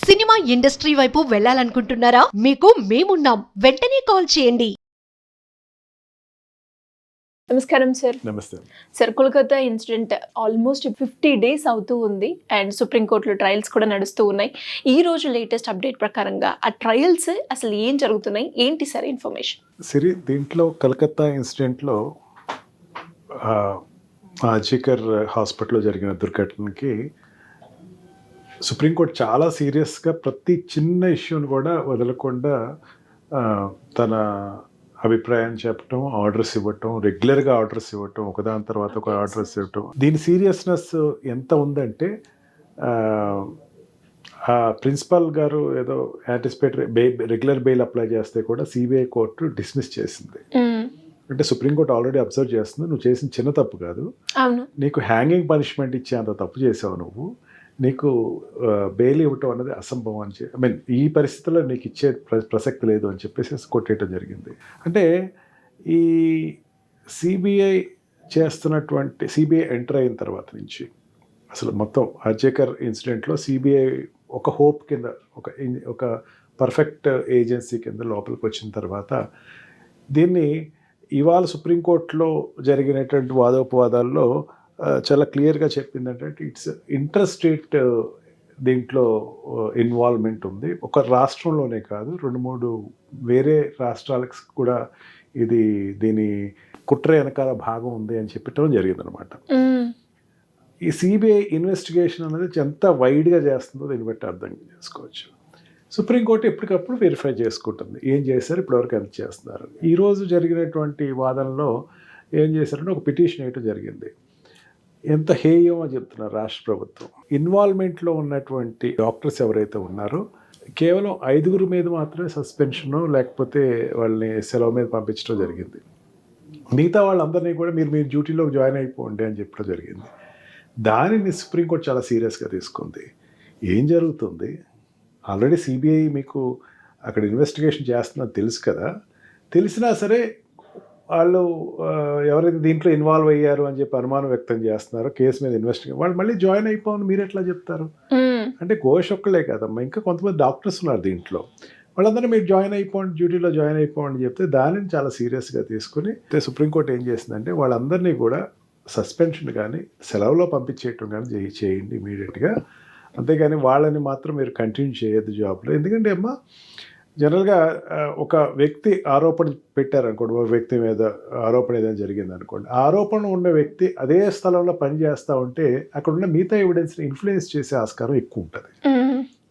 Cinema industry వైపు వెళ్ళాలనుకుంటున్నారా? మీకు మేమున్నాం. వెంటనే కాల్ చేయండి. నమస్కారం సార్. నమస్తే. Sir, Kolkata incident almost 50 days అవుతూ ఉంది అండ్ సుప్రీంకోర్టులో ట్రయల్స్ కూడా నడుస్తూ ఉన్నాయి. ఈ రోజు లేటెస్ట్ అప్డేట్ ప్రకారంగా ఆ ట్రయల్స్ అసలు ఏం జరుగుతున్నాయి, ఏంటి సార్ ఇన్ఫర్మేషన్? సిరి, దీంట్లో కలకత్తా ఇన్సిడెంట్లో ఆర్జికర్ హాస్పిటల్లో జరిగిన దుర్ఘటనకి సుప్రీంకోర్టు చాలా సీరియస్గా ప్రతి చిన్న ఇష్యూని కూడా వదలకుండా తన అభిప్రాయం చెప్పటం, ఆర్డర్స్ ఇవ్వటం, రెగ్యులర్గా ఆర్డర్స్ ఇవ్వటం, ఒకదాని తర్వాత ఒక ఆర్డర్స్ ఇవ్వటం. దీని సీరియస్నెస్ ఎంత ఉందంటే ఆ ప్రిన్సిపాల్ గారు ఏదో యాంటిసిపేటరీ రెగ్యులర్ బెయిల్ అప్లై చేస్తే కూడా సిబిఐ కోర్టు డిస్మిస్ చేసింది. అంటే సుప్రీంకోర్టు ఆల్రెడీ అబ్జర్వ్ చేస్తుంది, నువ్వు చేసిన చిన్న తప్పు కాదు, నీకు హ్యాంగింగ్ పనిష్మెంట్ ఇచ్చే అంత తప్పు చేసావు, నువ్వు నీకు బెయిల్ ఇవ్వటం అన్నది అసంభవం అని చెప్పి ఈ పరిస్థితుల్లో నీకు ఇచ్చే ప్రసక్తి లేదు అని చెప్పేసి కొట్టేయటం జరిగింది. అంటే ఈ సిబిఐ చేస్తున్నటువంటి సిబిఐ ఎంటర్ అయిన తర్వాత నుంచి అసలు మొత్తం ఆర్జికర్ ఇన్సిడెంట్లో సిబిఐ ఒక హోప్ కింద ఒక పర్ఫెక్ట్ ఏజెన్సీ కింద లోపలికి వచ్చిన తర్వాత దీన్ని ఇవాళ సుప్రీంకోర్టులో జరిగినటువంటి వాదోపవాదాల్లో చాలా క్లియర్గా చెప్పిందంటే ఇట్స్ ఇంటర్ స్టేట్ దీంట్లో ఇన్వాల్వ్మెంట్ ఉంది. ఒక రాష్ట్రంలోనే కాదు, 2-3 వేరే రాష్ట్రాలకు కూడా దీని కుట్ర వెనకాల భాగం ఉంది అని చెప్పడం జరిగిందనమాట. ఈ సిబిఐ ఇన్వెస్టిగేషన్ అనేది ఎంత వైడ్గా చేస్తుందో దీన్ని బట్టి అర్థం చేసుకోవచ్చు. సుప్రీంకోర్టు ఎప్పటికప్పుడు వెరిఫై చేసుకుంటుంది, ఏం చేశారు, ఇప్పటివరకు ఎంత చేస్తున్నారు. ఈరోజు జరిగినటువంటి వాదనలో ఏం చేశారంటే ఒక పిటిషన్ వేయటం జరిగింది. ఎంత హేయమో చెప్తున్నారు రాష్ట్ర ప్రభుత్వం. ఇన్వాల్వ్మెంట్లో ఉన్నటువంటి డాక్టర్స్ ఎవరైతే ఉన్నారో కేవలం 5 మీద మాత్రమే సస్పెన్షను, లేకపోతే వాళ్ళని సెలవు మీద పంపించడం జరిగింది. మిగతా వాళ్ళందరినీ కూడా మీరు డ్యూటీలోకి జాయిన్ అయిపోండి అని చెప్పడం జరిగింది. దానిని సుప్రీంకోర్టు చాలా సీరియస్గా తీసుకుంది. ఏం జరుగుతుంది, ఆల్రెడీ సిబిఐ మీకు అక్కడ ఇన్వెస్టిగేషన్ చేస్తుందని తెలుసు కదా, తెలిసినా సరే వాళ్ళు ఎవరైతే దీంట్లో ఇన్వాల్వ్ అయ్యారు అని చెప్పి అనుమానం వ్యక్తం చేస్తున్నారో కేసు మీద ఇన్వెస్టిగేషన్, వాళ్ళు మళ్ళీ జాయిన్ అయిపోవని మీరు ఎట్లా చెప్తారు? అంటే ఘోష్ ఒక్కలే కదమ్మా, ఇంకా కొంతమంది డాక్టర్స్ ఉన్నారు దీంట్లో, వాళ్ళందరూ మీరు జాయిన్ అయిపోండి, డ్యూటీలో జాయిన్ అయిపోండి చెప్తే దానిని చాలా సీరియస్గా తీసుకుని సుప్రీంకోర్టు ఏం చేసిందంటే వాళ్ళందరినీ కూడా సస్పెన్షన్ కానీ సెలవులో పంపించేయటం కానీ చేయండి ఇమీడియట్గా, అంతేగాని వాళ్ళని మాత్రం మీరు కంటిన్యూ చేయొద్దు జాబ్లో. ఎందుకంటే అమ్మా జనరల్గా ఒక వ్యక్తి ఆరోపణ పెట్టారనుకోండి, ఒక వ్యక్తి మీద ఆరోపణ ఏదైనా జరిగింది అనుకోండి, ఆరోపణ ఉన్న వ్యక్తి అదే స్థలంలో పనిచేస్తూ ఉంటే అక్కడ ఉన్న మిగతా ఎవిడెన్స్ని ఇన్ఫ్లుయెన్స్ చేసే ఆస్కారం ఎక్కువ ఉంటుంది.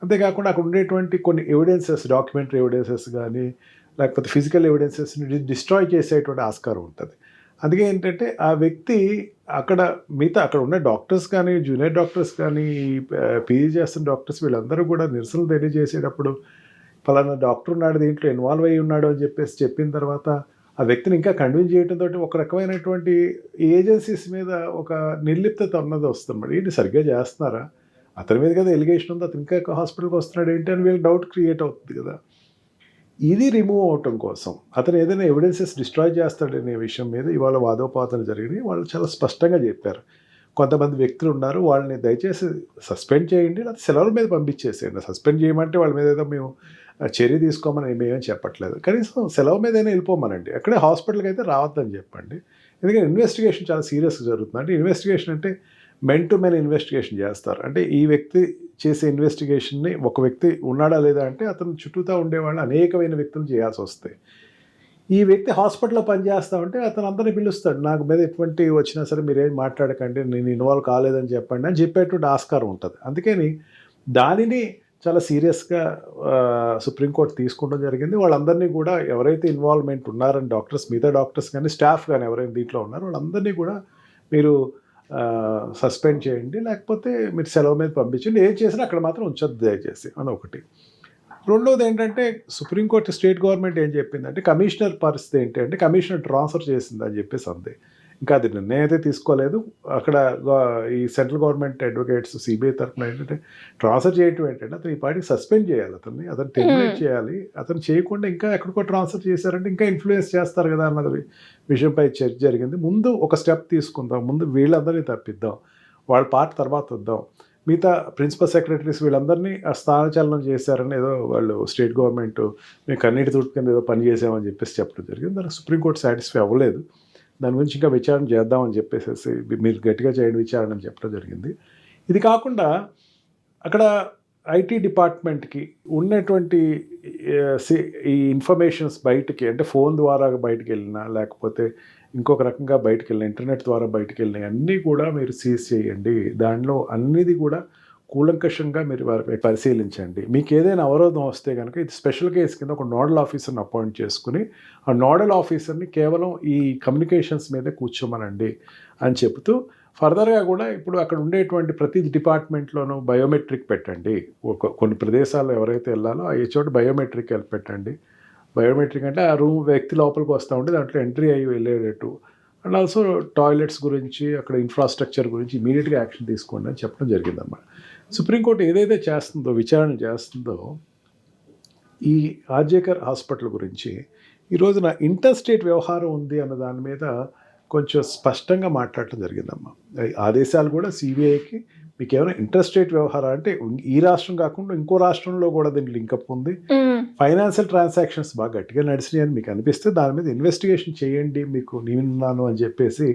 అంతేకాకుండా అక్కడ ఉండేటువంటి కొన్ని ఎవిడెన్సెస్, డాక్యుమెంటరీ ఎవిడెన్సెస్ కానీ లేకపోతే ఫిజికల్ ఎవిడెన్సెస్ని డిస్ట్రాయ్ చేసేటువంటి ఆస్కారం ఉంటుంది. అందుకే ఏంటంటే ఆ వ్యక్తి అక్కడ ఉన్న డాక్టర్స్ కానీ, జూనియర్ డాక్టర్స్ కానీ, పీజీ చేస్తున్న డాక్టర్స్ వీళ్ళందరూ కూడా నిరసనలు తెలియజేసేటప్పుడు ఫలానా డాక్టర్ ఉన్నాడు దీంట్లో ఇన్వాల్వ్ అయ్యి ఉన్నాడు అని చెప్పిన తర్వాత ఆ వ్యక్తిని ఇంకా కన్విన్స్ చేయడంతో ఒక రకమైనటువంటి ఏజెన్సీస్ మీద ఒక నిర్లిప్తత అన్నది వస్తుంది. ఏంటి సరిగ్గా చేస్తున్నారా, అతని మీద కదా ఎలిగేషన్ ఉంది, అతను ఇంకా హాస్పిటల్కి వస్తున్నాడు ఏంటి అని వీళ్ళకి డౌట్ క్రియేట్ అవుతుంది కదా. ఇది రిమూవ్ అవటం కోసం అతను ఏదైనా ఎవిడెన్సెస్ డిస్ట్రాయ్ చేస్తాడనే విషయం మీద ఇవాళ వాదోపవాదాలు జరిగినాయి. వాళ్ళు చాలా స్పష్టంగా చెప్పారు, కొంతమంది వ్యక్తులు ఉన్నారు, వాళ్ళని దయచేసి సస్పెండ్ చేయండి, లేకపోతే సెలవుల మీద పంపించేసేయండి. సస్పెండ్ చేయమంటే వాళ్ళ మీద ఏదో మేము చర్య తీసుకోమని మేమేం చెప్పట్లేదు, కనీసం సెలవు మీద అయినా వెళ్ళిపోమనండి, అక్కడే హాస్పిటల్కి అయితే రావద్దని చెప్పండి. ఎందుకంటే ఇన్వెస్టిగేషన్ చాలా సీరియస్గా జరుగుతుంది. అంటే ఇన్వెస్టిగేషన్ అంటే మెన్ టు మెన్ ఇన్వెస్టిగేషన్ చేస్తారు. అంటే ఈ వ్యక్తి చేసే ఇన్వెస్టిగేషన్ని ఒక వ్యక్తి ఉన్నాడా లేదా అంటే అతను చుట్టూతా ఉండేవాళ్ళు అనేకమైన వ్యక్తులు చేయాల్సి వస్తాయి. ఈ వ్యక్తి హాస్పిటల్లో పనిచేస్తూ ఉంటే అతను అందరినీ పిలుస్తాడు, నాకు మీద ఎటువంటి వచ్చినా సరే మీరేం మాట్లాడకండి, నేను ఇన్వాల్వ్ కాలేదని చెప్పండి అని చెప్పేటువంటి ఆస్కారం ఉంటుంది. అందుకని దానిని చాలా సీరియస్గా సుప్రీంకోర్టు తీసుకోవడం జరిగింది. వాళ్ళందరినీ కూడా ఎవరైతే ఇన్వాల్వ్మెంట్ ఉన్నారని డాక్టర్స్, మిగతా డాక్టర్స్ కానీ స్టాఫ్ కానీ ఎవరైనా దీంట్లో ఉన్నారో వాళ్ళందరినీ కూడా మీరు సస్పెండ్ చేయండి, లేకపోతే మీరు సెలవు మీద పంపించండి, ఏం చేసినా అక్కడ మాత్రం ఉంచొద్దు దయచేసి అని ఒకటి. రెండోది ఏంటంటే సుప్రీంకోర్టు స్టేట్ గవర్నమెంట్ ఏం చెప్పిందంటే కమిషనర్ పరిస్థితి ఏంటి అంటే కమిషనర్ ట్రాన్స్ఫర్ చేసింది అని చెప్పేసి అంది. ఇంకా అది నిర్ణయం అయితే తీసుకోలేదు. అక్కడ ఈ సెంట్రల్ గవర్నమెంట్ అడ్వకేట్స్ సిబిఐ తరఫున ఏంటంటే ట్రాన్స్ఫర్ చేయటం ఏంటంటే అతను ఈ పార్టీకి సస్పెండ్ చేయాలి, అతను టెర్మినేట్ చేయాలి. అతను చేయకుండా ఇంకా ఎక్కడికో ట్రాన్స్ఫర్ చేశారంటే ఇంకా ఇన్ఫ్లుయెన్స్ చేస్తారు కదా అన్నది విషయంపై చర్చ జరిగింది. ముందు ఒక స్టెప్ తీసుకుందాం, ముందు వీళ్ళందరినీ తప్పిద్దాం, వాళ్ళ పార్ట్ తర్వాత వద్దాం. మిగతా ప్రిన్సిపల్ సెక్రటరీస్ వీళ్ళందరినీ ఆ స్థానచలనం చేశారని ఏదో వాళ్ళు స్టేట్ గవర్నమెంట్ మేము కన్నీటి తుడుపు కింద ఏదో పని చేసామని చెప్పేసి చెప్పడం జరిగింది. దానికి సుప్రీంకోర్టు సాటిస్ఫై అవ్వలేదు. దాని గురించి ఇంకా విచారణ చేద్దామని చెప్పేసి మీరు గట్టిగా చేయండి విచారణ అని చెప్పడం జరిగింది. ఇది కాకుండా అక్కడ ఐటీ డిపార్ట్మెంట్కి ఉన్నటువంటి ఈ ఇన్ఫర్మేషన్స్ బయటికి అంటే ఫోన్ ద్వారా బయటికి వెళ్ళినా లేకపోతే ఇంకొక రకంగా బయటికి వెళ్ళిన ఇంటర్నెట్ ద్వారా బయటికి వెళ్ళిన అన్నీ కూడా మీరు సీజ్ చేయండి. దానిలో అన్నిది కూడా కూలంకషంగా మీరు వారిపై పరిశీలించండి. మీకు ఏదైనా అవరోధం వస్తే కనుక ఇది స్పెషల్ కేసు కింద ఒక నోడల్ ఆఫీసర్ని అపాయింట్ చేసుకుని ఆ నోడల్ ఆఫీసర్ని కేవలం ఈ కమ్యూనికేషన్స్ మీదే కూర్చోమనండి అని చెబుతూ ఫర్దర్గా కూడా ఇప్పుడు అక్కడ ఉండేటువంటి ప్రతి డిపార్ట్మెంట్లోనూ బయోమెట్రిక్ పెట్టండి. కొన్ని ప్రదేశాల్లో ఎవరైతే వెళ్ళాలో ఆ చోట బయోమెట్రిక్ పెట్టండి. బయోమెట్రిక్ అంటే ఆ రూమ్ వ్యక్తి లోపలికి వస్తూ ఉంటే దాంట్లో ఎంట్రీ అయ్యి వెళ్ళేటట్టు. అండ్ ఆల్సో టాయిలెట్స్ గురించి అక్కడ ఇన్ఫ్రాస్ట్రక్చర్ గురించి ఇమీడియట్గా యాక్షన్ తీసుకోండి అని చెప్పడం జరిగిందన్నమాట. సుప్రీంకోర్టు ఏదైతే చేస్తుందో విచారణ చేస్తుందో ఈ ఆర్జేకర్ హాస్పిటల్ గురించి ఈ రోజున ఇంటర్ స్టేట్ వ్యవహారం ఉంది అన్న దాని మీద కొంచెం స్పష్టంగా మాట్లాడటం జరిగిందమ్మా. ఆదేశాలు కూడా సిబిఐకి మీకు ఏమైనా ఇంటర్ స్టేట్ వ్యవహారం అంటే ఈ రాష్ట్రం కాకుండా ఇంకో రాష్ట్రంలో కూడా దీనికి లింకప్ ఉంది, ఫైనాన్షియల్ ట్రాన్సాక్షన్స్ బాగా గట్టిగా నడిచినాయి అని మీకు అనిపిస్తే దాని మీద ఇన్వెస్టిగేషన్ చేయండి, మీకు నేనున్నాను అని చెప్పేసి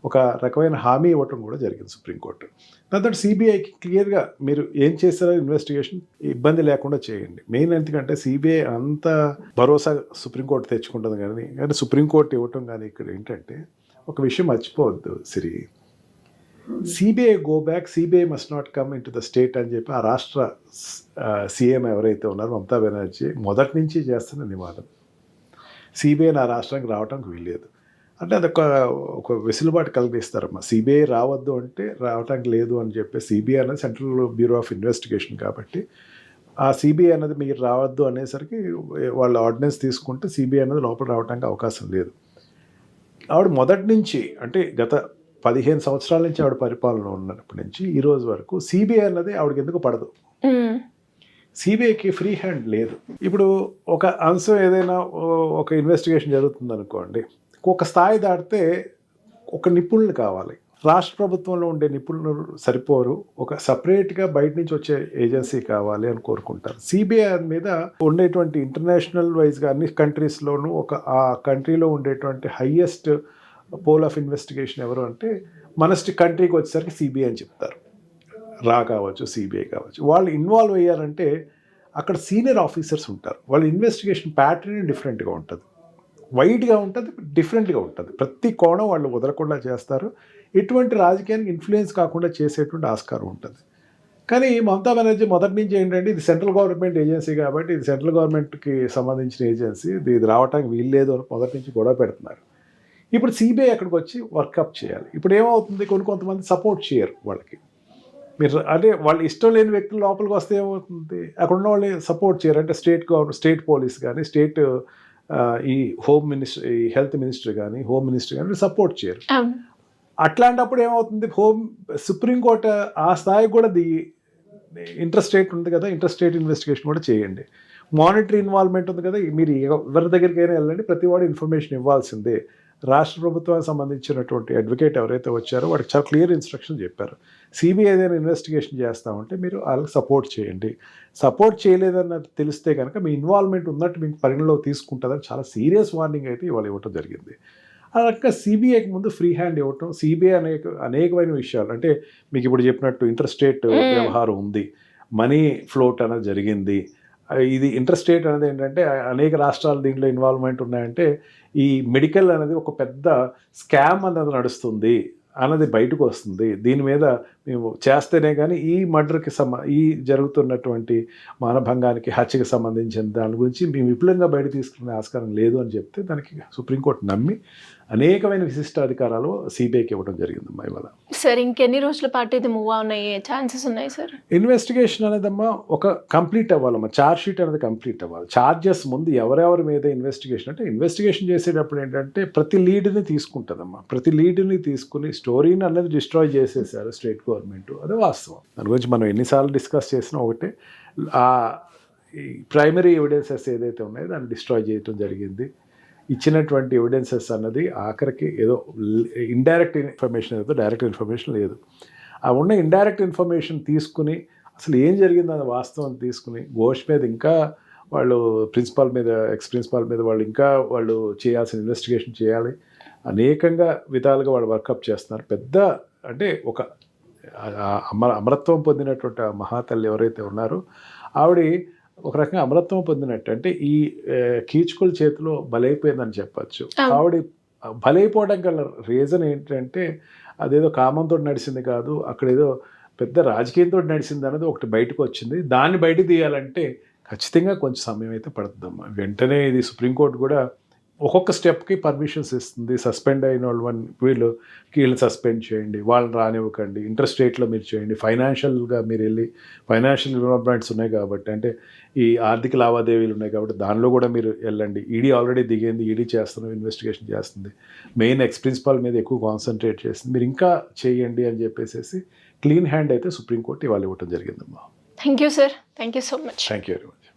ఒక రకమైన హామీ ఇవ్వటం కూడా జరిగింది సుప్రీంకోర్టు. దాంతో సిబిఐకి క్లియర్గా మీరు ఏం చేస్తారో ఇన్వెస్టిగేషన్ ఇబ్బంది లేకుండా చేయండి. మెయిన్ ఎందుకంటే సిబిఐ అంత భరోసా సుప్రీంకోర్టు తెచ్చుకుంటుంది కానీ సుప్రీంకోర్టు ఇవ్వటం కానీ ఇక్కడ ఏంటంటే ఒక విషయం మర్చిపోవద్దు సిరి, CBI go back, CBI must not come in to the state అని చెప్పి ఆ రాష్ట్ర సీఎం ఎవరైతే ఉన్నారో మమతా బెనర్జీ మొదటి నుంచి చేస్తున్న నివాదం. సిబిఐ నా రాష్ట్రానికి రావడానికి వీల్లేదు అంటే అదొక వెసులుబాటు కలిగిస్తారమ్మా. సిబిఐ రావద్దు అంటే రావడానికి లేదు అని చెప్పి సిబిఐ అనేది సెంట్రల్ బ్యూరో ఆఫ్ ఇన్వెస్టిగేషన్ కాబట్టి ఆ సిబిఐ అనేది మీరు రావద్దు అనేసరికి వాళ్ళు ఆర్డినెన్స్ తీసుకుంటే సిబిఐ అనేది లోపల రావడానికి అవకాశం లేదు. ఆవిడ మొదటి నుంచి అంటే గత 15 సంవత్సరాల నుంచి ఆవిడ పరిపాలన ఉన్నప్పటి నుంచి ఈ రోజు వరకు సిబిఐ అన్నది ఆవిడకి ఎందుకు పడదు. సిబిఐకి ఫ్రీ హ్యాండ్ లేదు. ఇప్పుడు ఒక అంశం ఏదైనా ఒక ఇన్వెస్టిగేషన్ జరుగుతుంది అనుకోండి, ఒక స్థాయి దాటితే ఒక నిపుణులు కావాలి. రాష్ట్ర ప్రభుత్వంలో ఉండే నిపుణులు సరిపోరు, ఒక సపరేట్గా బయట నుంచి వచ్చే ఏజెన్సీ కావాలి అని కోరుకుంటారు. సిబిఐ మీద ఉండేటువంటి ఇంటర్నేషనల్ వైజ్గా అన్ని కంట్రీస్లోనూ ఆ కంట్రీలో ఉండేటువంటి హయ్యెస్ట్ పోల్ ఆఫ్ ఇన్వెస్టిగేషన్ ఎవరు అంటే మన కంట్రీకి వచ్చేసరికి సిబిఐ అని చెప్తారు. రా కావచ్చు, సిబిఐ కావచ్చు. వాళ్ళు ఇన్వాల్వ్ అయ్యారంటే అక్కడ సీనియర్ ఆఫీసర్స్ ఉంటారు. వాళ్ళ ఇన్వెస్టిగేషన్ ప్యాటర్న్ డిఫరెంట్గా ఉంటుంది, వైడ్గా ఉంటుంది, డిఫరెంట్గా ఉంటుంది. ప్రతి కోణం వాళ్ళు వదలకుండా చేస్తారు. ఎటువంటి రాజకీయానికి ఇన్ఫ్లుయెన్స్ కాకుండా చేసేటువంటి ఆస్కారం ఉంటుంది. కానీ మమతా బెనర్జీ మొదటి నుంచి ఏంటంటే ఇది సెంట్రల్ గవర్నమెంట్ ఏజెన్సీ కాబట్టి ఇది సెంట్రల్ గవర్నమెంట్కి సంబంధించిన ఏజెన్సీ, ఇది రావడానికి వీల్లేదు అని మొదటి నుంచి గొడవ పెడుతున్నారు. ఇప్పుడు సిబిఐ అక్కడికి వచ్చి వర్కప్ చేయాలి. ఇప్పుడు ఏమవుతుంది, కొంతమంది సపోర్ట్ చేయరు వాళ్ళకి. మీరు అంటే వాళ్ళు ఇష్టం లేని వ్యక్తులు లోపలికి వస్తే ఏమవుతుంది, అక్కడ ఉన్న వాళ్ళు సపోర్ట్ చేయరు. అంటే స్టేట్ పోలీస్ కానీ స్టేట్ ఈ హోమ్ మినిస్టర్, ఈ హెల్త్ మినిస్టర్ కానీ హోమ్ మినిస్టర్ కానీ సపోర్ట్ చేయరు. అట్లాంటప్పుడు ఏమవుతుంది, సుప్రీంకోర్టు ఆ స్థాయికి కూడా ఇంటర్ స్టేట్ ఉంది కదా, ఇంటర్ స్టేట్ ఇన్వెస్టిగేషన్ కూడా చేయండి. మానిటరీ ఇన్వాల్వ్మెంట్ ఉంది కదా, మీరు ఎవరి దగ్గరికైనా వెళ్ళండి, ప్రతి వాడు ఇన్ఫర్మేషన్ ఇవ్వాల్సిందే. రాష్ట్ర ప్రభుత్వానికి సంబంధించినటువంటి అడ్వకేట్ ఎవరైతే వచ్చారో వాడికి చాలా క్లియర్ ఇన్స్ట్రక్షన్ చెప్పారు. సిబిఐ ఏదైనా ఇన్వెస్టిగేషన్ చేస్తామంటే మీరు వాళ్ళకి సపోర్ట్ చేయండి. సపోర్ట్ చేయలేదన్న తెలిస్తే కనుక మీ ఇన్వాల్వ్మెంట్ ఉన్నట్టు మీకు పరిగణలో తీసుకుంటుందని చాలా సీరియస్ వార్నింగ్ అయితే ఇవాళ ఇవ్వటం జరిగింది. ఆ రకంగా సిబిఐకి ముందు ఫ్రీ హ్యాండ్ ఇవ్వటం, సిబిఐ అనేకమైన విషయాలు అంటే మీకు ఇప్పుడు చెప్పినట్టు ఇంటర్ స్టేట్ వ్యవహారం ఉంది, మనీ ఫ్లోట్ అనేది జరిగింది. ఇది ఇంటర్ స్టేట్ అనేది ఏంటంటే అనేక రాష్ట్రాలు దీంట్లో ఇన్వాల్వ్మెంట్ ఉన్నాయంటే ఈ మెడికల్ అనేది ఒక పెద్ద స్కామ్ అనేది నడుస్తుంది అన్నది బయటకు వస్తుంది. దీని మీద మేము చేస్తేనే కానీ ఈ మర్డర్కి ఈ జరుగుతున్నటువంటి మానభంగానికి హత్యకి సంబంధించిన దాని గురించి మేము విపులంగా బయట తీసుకునే ఆస్కారం లేదు అని చెప్తే దానికి సుప్రీంకోర్టు నమ్మి అనేకమైన విశిష్టాధికారాలు సిబిఐకి ఇవ్వడం జరిగిందమ్మా ఇవాళ. సార్ ఇంకెన్ని రోజుల పాటు ఇది మూవ్ అయ్యే ఛాన్సెస్ ఉన్నాయి సార్? ఇన్వెస్టిగేషన్ అనేదమ్మా ఒక కంప్లీట్ అవ్వాలమ్మా, ఛార్జ్ షీట్ అనేది కంప్లీట్ అవ్వాలి. ఛార్జెస్ ముందు ఎవరెవరి మీద ఇన్వెస్టిగేషన్ అంటే ఇన్వెస్టిగేషన్ చేసేటప్పుడు ఏంటంటే ప్రతి లీడ్ని తీసుకుంటుందమ్మా. ప్రతి లీడ్ని తీసుకుని స్టోరీని అనేది డిస్ట్రాయ్ చేసేసారు స్టేట్ గవర్నమెంట్, అదే వాస్తవం. దాని గురించి మనం ఎన్నిసార్లు డిస్కస్ చేసినా ఒకటే, ఈ ప్రైమరీ ఎవిడెన్సెస్ ఏదైతే ఉన్నాయో దాన్ని డిస్ట్రాయ్ చేయడం జరిగింది. ఇచ్చినటువంటి ఎవిడెన్సెస్ అన్నది ఆఖరికి ఏదో ఇండైరెక్ట్ ఇన్ఫర్మేషన్ ఏదో డైరెక్ట్ ఇన్ఫర్మేషన్ లేదు. ఆ ఉన్న ఇండైరెక్ట్ ఇన్ఫర్మేషన్ తీసుకుని అసలు ఏం జరిగింది అది వాస్తవం తీసుకుని ఘోష్ మీద ఇంకా వాళ్ళు ప్రిన్సిపాల్ మీద ఎక్స్ ప్రిన్సిపాల్ మీద వాళ్ళు ఇంకా వాళ్ళు చేయాల్సిన ఇన్వెస్టిగేషన్ చేయాలి. అనేకంగా విధాలుగా వాళ్ళు వర్కప్ చేస్తున్నారు. పెద్ద అంటే ఒక అమరత్వం పొందినటువంటి ఆ మహాతల్లి ఎవరైతే ఉన్నారో ఆవిడ ఒక రకంగా అమరత్వం పొందినట్టు, అంటే ఈ కీచుకుల చేతిలో బలైపోయిందని చెప్పచ్చు. ఆవిడ బలైపోవడం గల రీజన్ ఏంటంటే అదేదో కామంతో నడిచింది కాదు, అక్కడ ఏదో పెద్ద రాజకీయంతో నడిచింది అన్నది ఒకటి బయటకు వచ్చింది. దాన్ని బయట తీయాలంటే ఖచ్చితంగా కొంచెం సమయం అయితే పడుతుందమ్మా. వెంటనే ఇది సుప్రీంకోర్టు కూడా ఒక్కొక్క స్టెప్కి పర్మిషన్స్ ఇస్తుంది. సస్పెండ్ అయిన వీళ్ళని సస్పెండ్ చేయండి, వాళ్ళని రానివ్వకండి, ఇంట్రెస్ట్ రేట్లో మీరు చేయండి, ఫైనాన్షియల్గా మీరు వెళ్ళి ఫైనాన్షియల్ ఇన్వాల్వ్మెంట్స్ ఉన్నాయి కాబట్టి, అంటే ఈ ఆర్థిక లావాదేవీలు ఉన్నాయి కాబట్టి దానిలో కూడా మీరు వెళ్ళండి. ఈడీ ఆల్రెడీ దిగింది, ఈడీ చేస్తున్న ఇన్వెస్టిగేషన్ చేస్తుంది, మెయిన్ ఎక్స్ ప్రిన్సిపాల్ మీద ఎక్కువ కాన్సన్ట్రేట్ చేస్తుంది, మీరు ఇంకా చేయండి అని చెప్పేసి క్లీన్ హ్యాండ్ అయితే సుప్రీంకోర్టు ఇవాళ ఇవ్వటం జరిగిందమ్మా. Thank you sir, thank you so much. Thank you very much.